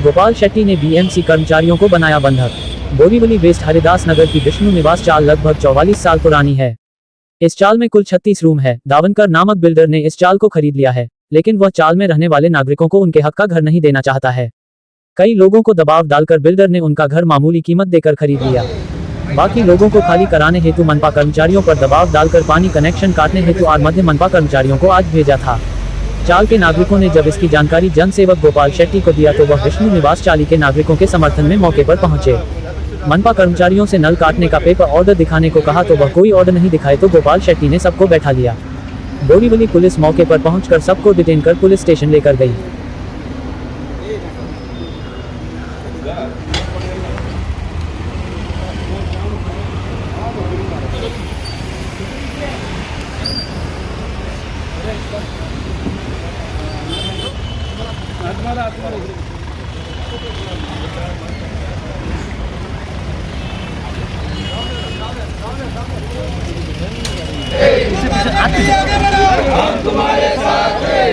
गोपाल शेट्टी ने बीएमसी कर्मचारियों को बनाया बंधक। बोरीवली वेस्ट हरिदास नगर की विष्णु निवास चाल लगभग 44 साल पुरानी है। इस चाल में कुल 36 रूम है। दावनकर नामक बिल्डर ने इस चाल को खरीद लिया है, लेकिन वह चाल में रहने वाले नागरिकों को उनके हक का घर नहीं देना चाहता है। कई लोगों को दबाव डालकर बिल्डर ने उनका घर मामूली कीमत देकर खरीद लिया। बाकी लोगों को खाली कराने हेतु मनपा कर्मचारियों पर दबाव डालकर पानी कनेक्शन काटने हेतु आज मध्य मनपा कर्मचारियों को आज भेजा था। चाल के नागरिकों ने जब इसकी जानकारी जन सेवक गोपाल शेट्टी को दिया तो वह विष्णु निवास चाली के नागरिकों के समर्थन में मौके पर पहुंचे। मनपा कर्मचारियों से नल काटने का पेपर ऑर्डर दिखाने को कहा तो वह कोई ऑर्डर नहीं दिखाए तो गोपाल शेट्टी ने सबको बैठा लिया। बोरीवली पुलिस मौके पर पहुंचकर सबको डिटेन कर पुलिस स्टेशन लेकर गई। हम तुम्हारे साथ हैं।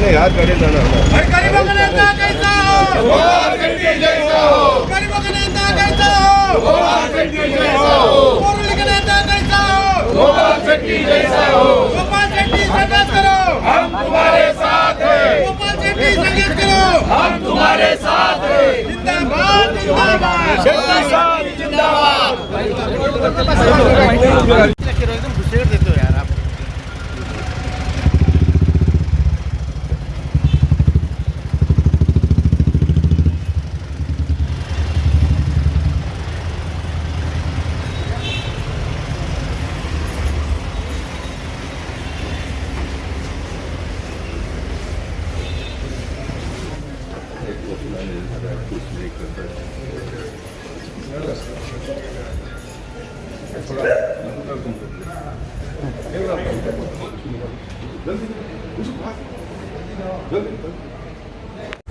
यार गरीबों का नेता कैसा हो, गोपाल शेट्टी जैसा हो। गरीबों का नेता कैसा हो, गोपाल शेट्टी जैसा हो। बोरीवली का नेता कैसा हो, गोपाल शेट्टी जैसा हो। गोपाल शेट्टी संघर्ष करो, हम तुम्हारे साथ हैं। गोपाल शेट्टी संघर्ष करो, हम तुम्हारे साथ हैं। जिंदाबाद जिंदाबाद शेट्टी साहब जिंदाबाद। एकदम घुसेड़ देते हो यार आप।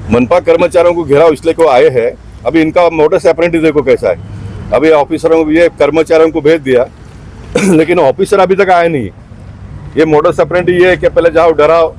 मनपा कर्मचारियों को घेराव इसलिए को आए हैं। अभी इनका मोटर्स ऑपरेंडी देखो कैसा है। अभी ऑफिसरों को ये कर्मचारियों को भेज दिया लेकिन ऑफिसर अभी तक आए नहीं। ये मोटर्स ऑपरेंडी ये है कि पहले जाओ डराओ,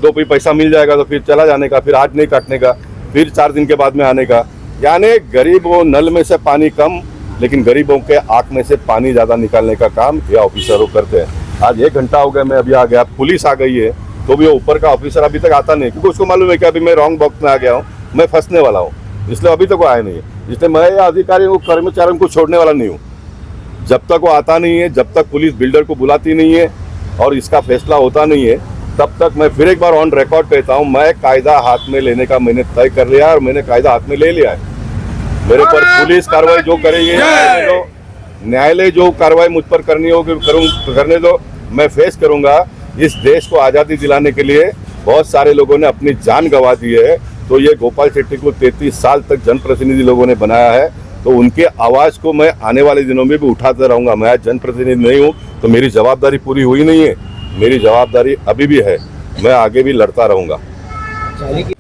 दो पैसा मिल जाएगा तो फिर चला जाने का, फिर आज नहीं काटने का, फिर 4 दिन के बाद में आने का। यानी गरीबों नल में से पानी कम, लेकिन गरीबों के आंख में से पानी ज्यादा निकालने का काम ये ऑफिसरों करते हैं। आज 1 घंटा हो गया, मैं अभी आ गया, पुलिस आ गई है तो भी ऊपर का ऑफिसर अभी तक आता नहीं, क्योंकि उसको मालूम है कि अभी मैं रॉन्ग बॉक्स में आ गया हूँ, मैं फंसने वाला हूँ, इसलिए अभी तक वो आए नहीं है। इसलिए मैं अधिकारियों को कर्मचारियों को छोड़ने वाला नहीं हूँ। जब तक वो आता नहीं है, जब तक पुलिस बिल्डर को बुलाती नहीं है और इसका फैसला होता नहीं है, तब तक मैं फिर एक बार ऑन रिकॉर्ड कहता हूँ, मैं कायदा हाथ में लेने का मैंने तय कर लिया और मैंने कायदा हाथ में ले लिया है। मेरे पर पुलिस कार्रवाई जो करेगी, न्यायालय जो कार्रवाई मुझ पर करनी होगी करने दो, मैं फेस करूंगा। इस देश को आज़ादी दिलाने के लिए बहुत सारे लोगों ने अपनी जान गंवा दी है, तो ये गोपाल शेट्टी को 33 साल तक जनप्रतिनिधि लोगों ने बनाया है, तो उनके आवाज़ को मैं आने वाले दिनों में भी उठाता रहूंगा। मैं आज जनप्रतिनिधि नहीं हूँ तो मेरी जवाबदारी पूरी हुई नहीं है, मेरी जवाबदारी अभी भी है, मैं आगे भी लड़ता रहूंगा।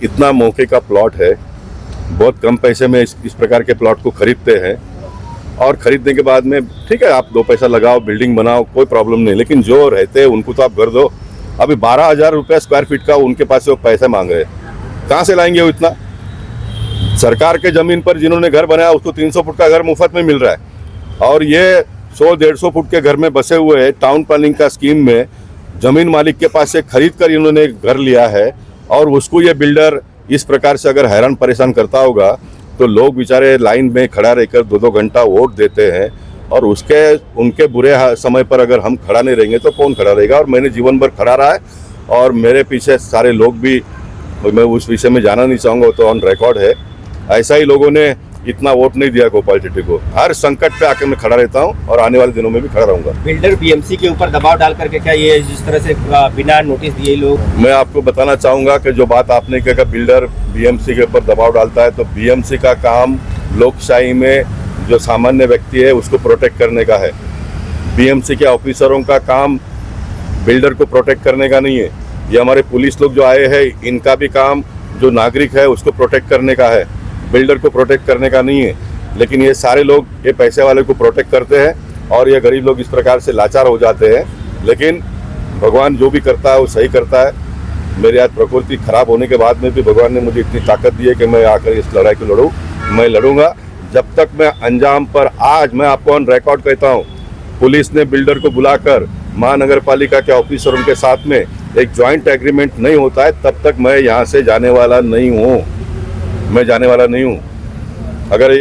इतना मौके का प्लॉट है, बहुत कम पैसे में इस प्रकार के प्लॉट को खरीदते हैं और खरीदने के बाद में ठीक है आप 2 पैसा लगाओ, बिल्डिंग बनाओ, कोई प्रॉब्लम नहीं, लेकिन जो रहते हैं उनको तो आप घर दो। अभी 12,000 रुपये स्क्वायर फीट का उनके पास से वो पैसे मांग रहे हैं, कहाँ से लाएंगे वो इतना? सरकार के जमीन पर जिन्होंने घर बनाया उसको 300 फुट का घर मुफ्त में मिल रहा है और ये 100-150 फुट के घर में बसे हुए हैं। टाउन प्लानिंग का स्कीम में जमीन मालिक के पास से खरीद कर इन्होंने घर लिया है और उसको ये बिल्डर इस प्रकार से अगर हैरान परेशान करता होगा तो लोग बेचारे लाइन में खड़ा रहकर 2-2 घंटा वोट देते हैं और उनके बुरे समय पर अगर हम खड़ा नहीं रहेंगे तो कौन खड़ा रहेगा? और मैंने जीवन भर खड़ा रहा है और मेरे पीछे सारे लोग भी, मैं उस विषय में जाना नहीं चाहूँगा, तो ऑन रिकॉर्ड है। ऐसा ही लोगों ने इतना वोट नहीं दिया गोपाल शेट्टी को। हर संकट पे आकर मैं खड़ा रहता हूँ और आने वाले दिनों में भी खड़ा रहूंगा। बिल्डर बीएमसी के ऊपर दबाव डाल करके क्या ये जिस तरह से बिना नोटिस दिए लोग, मैं आपको बताना चाहूंगा कि जो बात आपने कहा बिल्डर बीएमसी के ऊपर दबाव डालता है, तो बीएमसी का काम लोकशाही में जो सामान्य व्यक्ति है उसको प्रोटेक्ट करने का है। बीएमसी के ऑफिसरों का काम बिल्डर को प्रोटेक्ट करने का नहीं है। ये हमारे पुलिस लोग जो आए हैं इनका भी काम जो नागरिक है उसको प्रोटेक्ट करने का है, बिल्डर को प्रोटेक्ट करने का नहीं है। लेकिन ये सारे लोग ये पैसे वाले को प्रोटेक्ट करते हैं और ये गरीब लोग इस प्रकार से लाचार हो जाते हैं। लेकिन भगवान जो भी करता है वो सही करता है। मेरी आज प्रकृति खराब होने के बाद में भी भगवान ने मुझे इतनी ताकत दी है कि मैं आकर इस लड़ाई को लड़ूं। मैं लड़ूंगा जब तक मैं अंजाम पर। आज मैं आपको ऑन रिकॉर्ड कहता हूं, पुलिस ने बिल्डर को बुलाकर महानगर पालिका के ऑफिसरों के साथ में एक ज्वाइंट एग्रीमेंट नहीं होता है तब तक मैं यहाँ से जाने वाला नहीं हूँ। मैं जाने वाला नहीं हूँ। अगर ये